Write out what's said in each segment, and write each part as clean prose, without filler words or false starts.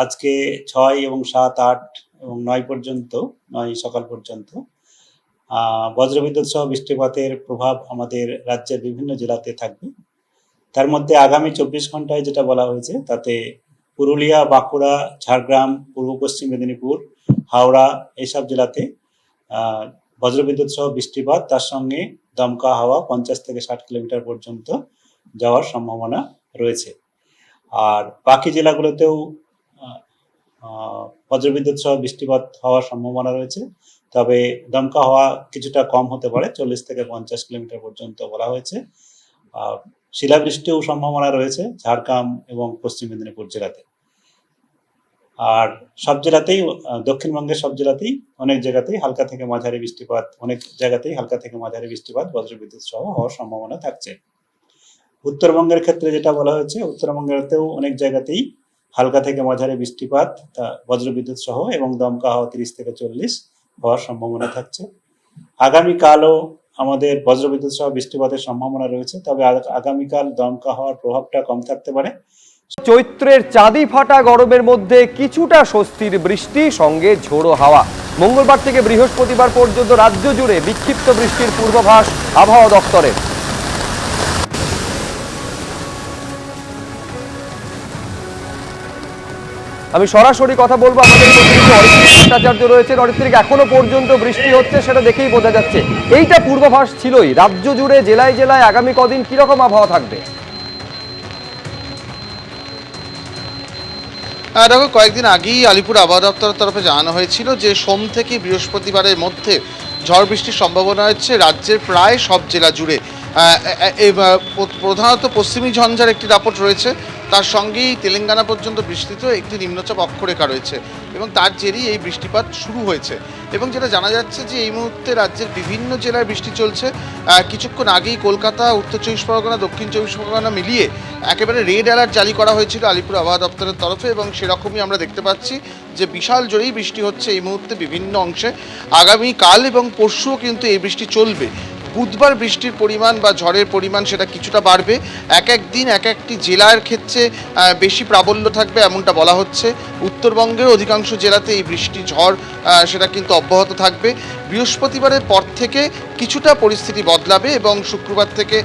আজকে 6 এবং 7, 8 এবং 9 পর্যন্ত 9 সকাল পর্যন্ত বজ্রবিদ্যুৎ সহ বৃষ্টিপাতের প্রভাব আমাদের রাজ্যের বিভিন্ন জেলাতে থাকবে। তার মধ্যে আগামী 24 ঘন্টায় যেটা বলা হয়েছে তাতে পুরুলিয়া, বাঁকুড়া, ঝাড়গ্রাম, পূর্ব পশ্চিম মেদিনীপুর, হাওড়া এইসব জেলাতে বজ্রবিদ্যুৎ সহ বৃষ্টিপাত, তার সঙ্গে দমকা হাওয়া 50 থেকে 60 কিলোমিটার পর্যন্ত যাওয়ার সম্ভাবনা রয়েছে। আর বাকি জেলাগুলোতেও বজ্রবিদ্যুৎ সহ বৃষ্টিপাত হওয়ার সম্ভাবনা রয়েছে, তবে দমকা হাওয়া কিছুটা কম হতে পারে, 40 থেকে 50 কিলোমিটার পর্যন্ত বলা হয়েছে। শিলাবৃষ্টিও সম্ভাবনা রয়েছে ঝাড়গ্রাম এবং পশ্চিম মেদিনীপুর জেলাতে। আর সব জেলাতেই, দক্ষিণবঙ্গের সব জেলাতেই অনেক জায়গাতেই হালকা থেকে মাঝারি বৃষ্টিপাত, বজ্রবিদ্যুৎ সহ হওয়ার সম্ভাবনা থাকছে। উত্তরবঙ্গের ক্ষেত্রে যেটা বলা হয়েছে, উত্তরবঙ্গেতেও অনেক জায়গাতেই হালকা থেকে মাঝারি বৃষ্টিপাত, বজ্রবিদ্যুৎ সহ এবং দমকা হাওয়া 30 থেকে 40 হওয়ার সম্ভাবনা থাকছে। আগামীকালও আমাদের বজ্রবিদ্যুৎ সহ বৃষ্টিপাতের সম্ভাবনা রয়েছে, তবে আগামীকাল দমকা হাওয়ার প্রভাবটা কম থাকতে পারে। চৈত্রের চাঁদি ফাটা গরমের মধ্যে কিছুটা স্বস্তির বৃষ্টি, সঙ্গে ঝোড়ো হাওয়া। মঙ্গলবার থেকে বৃহস্পতিবার পর্যন্ত রাজ্য জুড়ে বিক্ষিপ্ত বৃষ্টির পূর্বাভাস আবহাওয়া দপ্তরের। আমি সরাসরি কথা বলবো আমাদের প্রতিনিধি অরিত্রিক ভট্টাচার্য রয়েছেন। অরিত্রিক, এখনো পর্যন্ত বৃষ্টি হচ্ছে, সেটা দেখেই বোঝা যাচ্ছে। এইটা পূর্বাভাস ছিলই, রাজ্য জুড়ে জেলায় জেলায় আগামী কদিন কিরকম আবহাওয়া থাকবে? দেখো, কয়েকদিন আগেই আলিপুর আবহাওয়া দপ্তরের তরফে জানানো হয়েছিল যে সোম থেকে বৃহস্পতিবারের মধ্যে ঝড় বৃষ্টির সম্ভাবনা হচ্ছে রাজ্যের প্রায় সব জেলা জুড়ে। প্রধানত পশ্চিমী ঝঞ্ঝার একটি দাপট রয়েছে, তার সঙ্গেই তেলেঙ্গানা পর্যন্ত বিস্তৃত একটি নিম্নচাপ অক্ষরেখা রয়েছে এবং তার জেরেই এই বৃষ্টিপাত শুরু হয়েছে। এবং যেটা জানা যাচ্ছে যে এই মুহূর্তে রাজ্যের বিভিন্ন জেলায় বৃষ্টি চলছে। কিছুক্ষণ আগেই কলকাতা, উত্তর 24 পরগনা, দক্ষিণ 24 পরগনা মিলিয়ে একেবারে রেড অ্যালার্ট জারি করা হয়েছিল আলিপুর আবহাওয়া দপ্তরের তরফে, এবং সেরকমই আমরা দেখতে পাচ্ছি যে বিশাল জোরেই বৃষ্টি হচ্ছে এই মুহূর্তে বিভিন্ন অংশে। আগামীকাল এবং পরশুও কিন্তু এই বৃষ্টি চলবে। বুধবার বৃষ্টির পরিমাণ বা ঝড়ের পরিমাণ সেটা কিছুটা বাড়বে। এক এক দিন এক একটি জেলার ক্ষেত্রে বেশি প্রাবল্য থাকবে এমনটা বলা হচ্ছে। উত্তরবঙ্গের অধিকাংশ জেলাতে এই বৃষ্টি ঝড় সেটা কিন্তু অব্যাহত থাকবে। বৃহস্পতিবারের পর থেকে কিছুটা পরিস্থিতি বদলাবে এবং শুক্রবার থেকে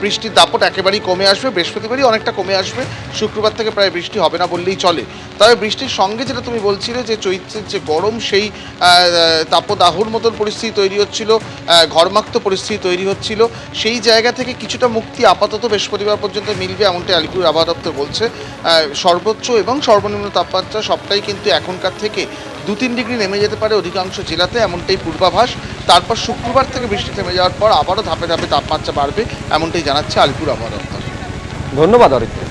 বৃষ্টির দাপট একেবারেই কমে আসবে। বৃহস্পতিবারই অনেকটা কমে আসবে, শুক্রবার থেকে প্রায় বৃষ্টি হবে না বললেই চলে। তবে বৃষ্টির সঙ্গে যেটা তুমি বলছিলে যে চৈত্রের যে গরম, সেই তাপদাহর মতন পরিস্থিতি তৈরি হচ্ছিল, ঘর্মাক্ত পরিস্থিতি তৈরি হচ্ছিল, সেই জায়গা থেকে কিছুটা মুক্তি আপাতত বৃহস্পতিবার পর্যন্ত মিলবে এমনটাই আলিপুর আবহাওয়া দপ্তর বলছে। সর্বোচ্চ এবং সর্বনিম্ন তাপমাত্রা সবটাই কিন্তু এখনকার থেকে 2-3 ডিগ্রি নেমে যেতে পারে অধিকাংশ জেলাতে, এমনটাই পূর্বাভাস। তারপর শুক্রবার থেকে বৃষ্টি থেমে যাওয়ার পর আবারও ধাপে ধাপে তাপমাত্রা বাড়বে এমনটাই জানাচ্ছে আলিপুর আবহাওয়া দপ্তর। ধন্যবাদ অরিত্রিক।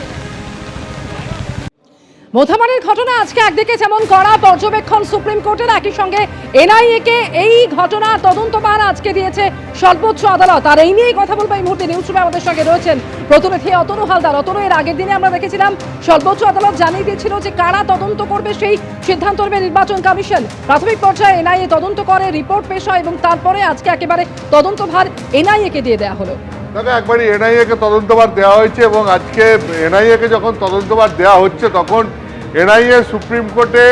মোথাবাড়ির ঘটনা আজকে একদিকে যেমন কড়া পর্যবেক্ষণ সুপ্রিম কোর্টের, একই সঙ্গে এনআইএ কে এই ঘটনা তদন্তভার আজকে দিয়েছে সর্বোচ্চ আদালত। আর এই নিয়েই কথা বলবো এই মুহূর্তে নিউজ রুমে আমাদের সঙ্গে রয়েছেন প্রতিনিধি অতনু হালদার। অতনু, এর আগের দিনে আমরা দেখেছিলাম সর্বোচ্চ আদালত জানিয়ে দিয়েছিল যে কারা তদন্ত করবে সেই সিদ্ধান্ত নেবে নির্বাচন কমিশন। প্রাথমিক পর্যায়ে এনআইএ তদন্ত করে, রিপোর্ট পেশ হয় এবং তারপরে আজকে একেবারে তদন্তভার এনআইএ কে দিয়ে দেওয়া হলো। দেখো, একবারই এনআইএ কে তদন্তভার দেওয়া হয়েছে এবং আজকে এনআইএ কে যখন তদন্তভার দেওয়া হচ্ছে তখন এনআইএ সুপ্রিম কোর্টে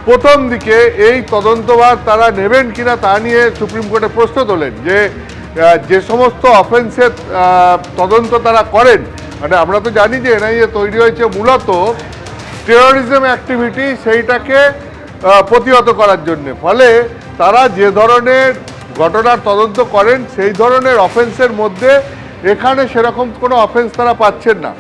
প্রথম দিকে এই তদন্তভার তারা নেবেন কিনা তা নিয়ে সুপ্রিম কোর্টে প্রশ্ন তোলেন যে সমস্ত অফেন্সের তদন্ত তারা করেন। মানে আমরা তো জানি যে এনআইএ তৈরি হয়েছে মূলত টেরোরিজম অ্যাক্টিভিটি সেইটাকে প্রতিহত করার জন্যে। ফলে তারা যে ধরনের ঘটনার তদন্ত করেন সেই ধরনের অফেন্সের মধ্যে এখানে সেরকম কোনো অফেন্স তারা পাচ্ছেন না।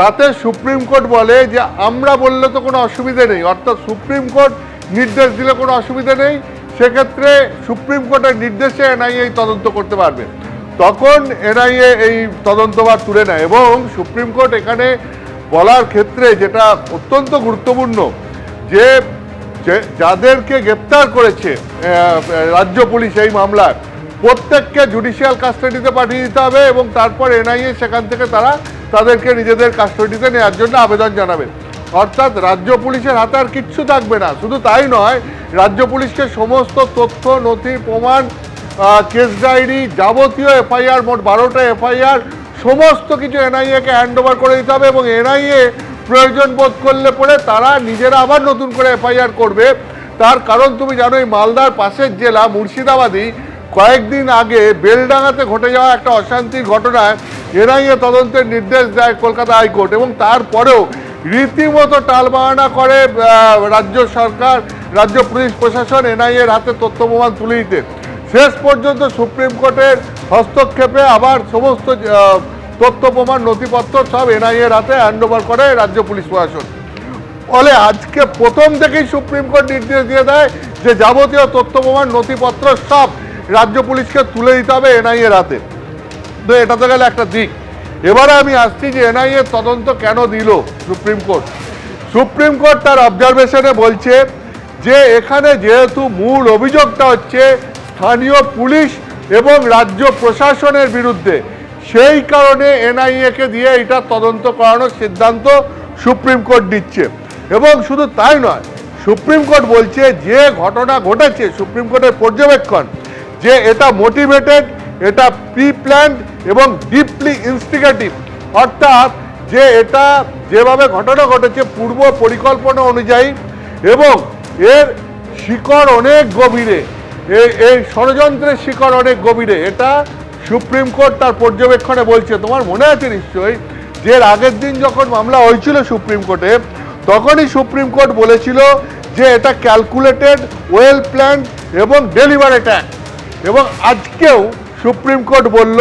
তাতে সুপ্রিম কোর্ট বলে যে আমরা বললে তো কোনো অসুবিধে নেই, অর্থাৎ সুপ্রিম কোর্ট নির্দেশ দিলে কোনো অসুবিধা নেই, সেক্ষেত্রে সুপ্রিম কোর্টের নির্দেশে এনআইএ তদন্ত করতে পারবে। তখন এনআইএ এই তদন্তভার তুলে নেয় এবং সুপ্রিম কোর্ট এখানে বলার ক্ষেত্রে যেটা অত্যন্ত গুরুত্বপূর্ণ যে যাদেরকে গ্রেপ্তার করেছে রাজ্য পুলিশ এই মামলায় প্রত্যেককে জুডিশিয়াল কাস্টাডিতে পাঠিয়ে দিতে হবে এবং তারপর এনআইএ সেখান থেকে তাদেরকে নিজেদের কাস্টাডিতে নেওয়ার জন্য আবেদন জানাবে। অর্থাৎ রাজ্য পুলিশের হাতে আর কিচ্ছু থাকবে না। শুধু তাই নয়, রাজ্য পুলিশকে সমস্ত তথ্য, নথি, প্রমাণ, কেস ডায়েরি, যাবতীয় এফআইআর, মোট 12টা এফআইআর, সমস্ত কিছু এনআইএ কে হ্যান্ড ওভার করে দিতে হবে এবং এনআইএ প্রয়োজন বোধ করলে পরে তারা নিজেরা আবার নতুন করে এফআইআর করবে। তার কারণ তুমি জানো, এই মালদার পাশের জেলা মুর্শিদাবাদই কয়েকদিন আগে বেলডাঙ্গাতে ঘটে যাওয়া একটা অশান্তির ঘটনায় এনআইএ তদন্তের নির্দেশ দেয় কলকাতা হাইকোর্ট, এবং তারপরেও রীতিমতো টালবাহানা করে রাজ্য সরকার, রাজ্য পুলিশ প্রশাসন এনআইএর হাতে তথ্য প্রমাণ তুলে দিতে। শেষ পর্যন্ত সুপ্রিম কোর্টের হস্তক্ষেপে আবার সমস্ত তথ্য প্রমাণ নথিপত্র সব এনআইএর হাতে হ্যান্ডওভার করে রাজ্য পুলিশ প্রশাসন। ফলে আজকে প্রথম থেকেই সুপ্রিম কোর্ট নির্দেশ দিয়ে দেয় যে যাবতীয় তথ্য প্রমাণ নথিপত্র সব রাজ্য পুলিশকে তুলে দিতে হবে এনআইএর হাতে। তো এটা তো গেলে একটা দিক। এবারে আমি আসছি যে এনআইএ তদন্ত কেন দিল সুপ্রিম কোর্ট। সুপ্রিম কোর্ট তার অবজারভেশনে বলছে যে এখানে যেহেতু মূল অভিযোগটা হচ্ছে স্থানীয় পুলিশ এবং রাজ্য প্রশাসনের বিরুদ্ধে, সেই কারণে এনআইএকে দিয়ে এটা তদন্ত করানোর সিদ্ধান্ত সুপ্রিম কোর্ট দিচ্ছে। এবং শুধু তাই নয়, সুপ্রিম কোর্ট বলছে যে ঘটনা ঘটেছে, সুপ্রিম কোর্টের পর্যবেক্ষণ যে এটা মোটিভেটেড, এটা প্রি প্ল্যান্ড এবং ডিপলি ইনস্টিগেটিভ, অর্থাৎ যে এটা যেভাবে ঘটনা ঘটেছে পূর্ব পরিকল্পনা অনুযায়ী এবং এর শিকড় অনেক গভীরে, এই ষড়যন্ত্রের শিকড় অনেক গভীরে, এটা সুপ্রিম কোর্ট তার পর্যবেক্ষণে বলছে। তোমার মনে আছে নিশ্চয়ই যে এর আগের দিন যখন মামলা হয়েছিল সুপ্রিম কোর্টে, তখনই সুপ্রিম কোর্ট বলেছিল যে এটা ক্যালকুলেটেড, ওয়েল প্ল্যান্ড এবং ডেলিভারেট অ্যাক্ট। এবং আজকেও সুপ্রিম কোর্ট বলল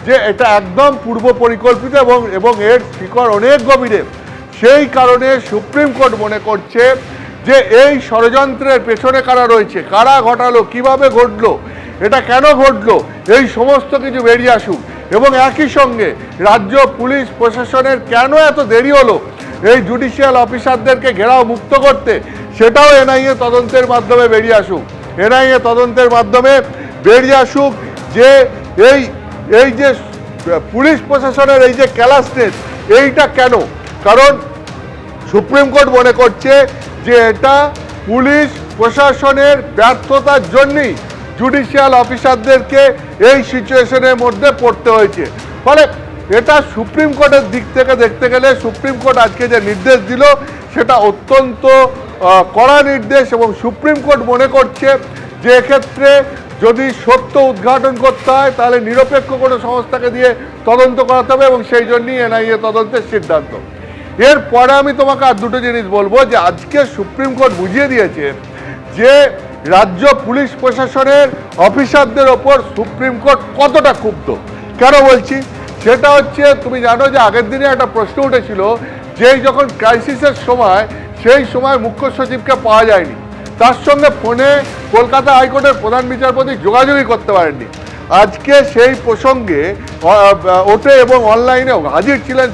যে এটা একদম পূর্ব পরিকল্পিত এবং এর শিকড় অনেক গভীরে। সেই কারণে সুপ্রিম কোর্ট মনে করছে যে এই ষড়যন্ত্রের পেছনে কারা রয়েছে, কারা ঘটালো, কিভাবে ঘটলো, এটা কেন ঘটলো, এই সমস্ত কিছু বেরিয়ে আসুক। এবং একই সঙ্গে রাজ্য পুলিশ প্রশাসনের কেন এত দেরি হলো এই জুডিশিয়াল অফিসারদেরকে ঘেরাও মুক্ত করতে, সেটাও এনআইএ তদন্তের মাধ্যমে বেরিয়ে আসুক। এনআইএ তদন্তের মাধ্যমে বেরিয়ে আসুক যে এই যে পুলিশ প্রশাসনের এই যে ক্যালাসনেস, এইটা কেন। কারণ সুপ্রিম কোর্ট মনে করছে যে এটা পুলিশ প্রশাসনের ব্যর্থতার জন্যই জুডিশিয়াল অফিসারদেরকে এই সিচুয়েশনের মধ্যে পড়তে হয়েছে। ফলে এটা সুপ্রিম কোর্টের দিক থেকে দেখতে গেলে সুপ্রিম কোর্ট আজকে যে নির্দেশ দিল সেটা অত্যন্ত কড়া নির্দেশ, এবং সুপ্রিম কোর্ট মনে করছে যে এক্ষেত্রে যদি সত্য উদ্ঘাটন করতে হয় তাহলে নিরপেক্ষ কোনো সংস্থাকে দিয়ে তদন্ত করাতে হবে, এবং সেই জন্যই এনআইএ তদন্তের সিদ্ধান্ত। এরপরে আমি তোমাকে আর দুটো জিনিস বলবো যে আজকে সুপ্রিম কোর্ট বুঝিয়ে দিয়েছে যে রাজ্য পুলিশ প্রশাসনের অফিসারদের ওপর সুপ্রিম কোর্ট কতটা ক্ষুব্ধ। কেন বলছি সেটা হচ্ছে, তুমি জানো যে আগের দিনে একটা প্রশ্ন উঠেছিল যে যখন ক্রাইসিসের সময়, সেই সময় মুখ্য সচিবকে পাওয়া যায়নি, তার সঙ্গে ফোনে কলকাতা হাইকোর্টের প্রধান বিচারপতি যোগাযোগই করতে পারেননি। আজকে সেই প্রসঙ্গে ওঠে এবং অনলাইনেও হাজির ছিলেন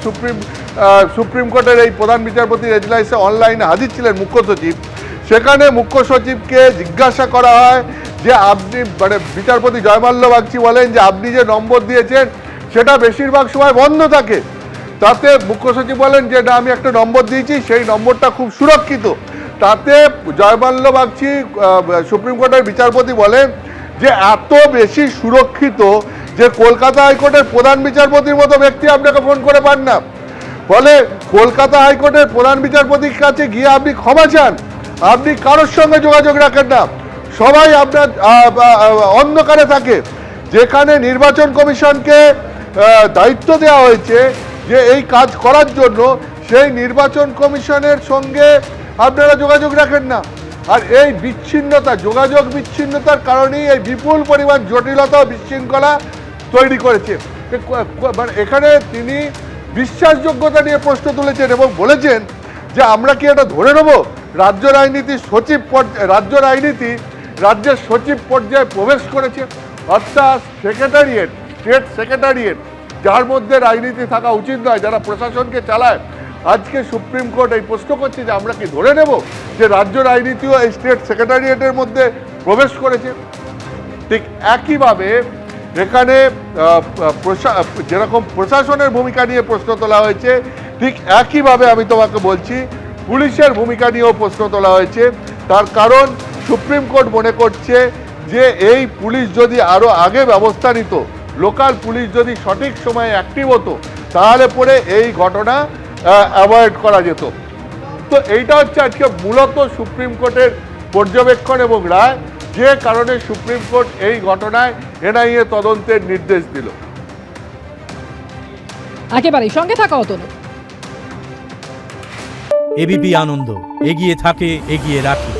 সুপ্রিম কোর্টের এই প্রধান বিচারপতি এজলাইসে অনলাইনে হাজির ছিলেন মুখ্য সচিব। সেখানে মুখ্য সচিবকে জিজ্ঞাসা করা হয় যে আপনি, মানে বিচারপতি জয়মাল্য বাগচি বলেন যে আপনি যে নম্বর দিয়েছেন সেটা বেশিরভাগ সময় বন্ধ থাকে। তাতে মুখ্য সচিব বলেন যে না, আমি একটা নম্বর দিয়েছি, সেই নম্বরটা খুব সুরক্ষিত। তাতে জয়মাল্য বাগচি সুপ্রিম কোর্টের বিচারপতি বলেন যে এত বেশি সুরক্ষিত যে কলকাতা হাইকোর্টের প্রধান বিচারপতির মতো ব্যক্তি আপনাকে ফোন করে পান না। ফলে কলকাতা হাইকোর্টের প্রধান বিচারপতির কাছে গিয়ে আপনি ক্ষমা চান, আপনি কারোর সঙ্গে যোগাযোগ রাখেন না, সবাই আপনার অন্ধকারে থাকে। যেখানে নির্বাচন কমিশনকে দায়িত্ব দেওয়া হয়েছে যে এই কাজ করার জন্য, সেই নির্বাচন কমিশনের সঙ্গে আপনারা যোগাযোগ রাখেন না। আর এই বিচ্ছিন্নতা, যোগাযোগ বিচ্ছিন্নতার কারণেই এই বিপুল পরিমাণ জটিলতা ও বিশৃঙ্খলা তৈরি করেছে। মানে এখানে তিনি বিশ্বাসযোগ্যতা নিয়ে প্রশ্ন তুলেছেন এবং বলেছেন যে আমরা কি এটা ধরে নেব রাজ্য রাজনীতি সচিব রাজ্যের সচিব পর্যায়ে প্রবেশ করেছে, অর্থাৎ সেক্রেটারিয়েট, স্টেট সেক্রেটারিয়েট, যার মধ্যে রাজনীতি থাকা উচিত নয়, যারা প্রশাসনকে চালায়। আজকে সুপ্রিম কোর্ট এই প্রশ্ন করছে যে আমরা কি ধরে নেব যে রাজ্য রাজনীতিও এই স্টেট সেক্রেটারিয়েটের মধ্যে প্রবেশ করেছে। ঠিক একইভাবে এখানে যেরকম প্রশাসনের ভূমিকা নিয়ে প্রশ্ন তোলা হয়েছে, ঠিক একইভাবে আমি তোমাকে বলছি পুলিশের ভূমিকা নিয়েও প্রশ্ন তোলা হয়েছে। তার কারণ সুপ্রিম কোর্ট মনে করছে যে এই পুলিশ যদি আরও আগে ব্যবস্থা নিত, লোকাল পুলিশ যদি সঠিক সময়ে অ্যাক্টিভ হতো, তাহলে পরে এই ঘটনা অ্যাভয়েড করা যেত। তো এইটা হচ্ছে আজকে মূলত সুপ্রিম কোর্টের পর্যবেক্ষণ এবং রায়, যে কারণে সুপ্রিম কোর্ট এই ঘটনায় এনআইএ তদন্তের নির্দেশ দিল। একেবারেই সঙ্গে থাকা অতনু। এবিপি আনন্দ, এগিয়ে থাকে, এগিয়ে রাখে।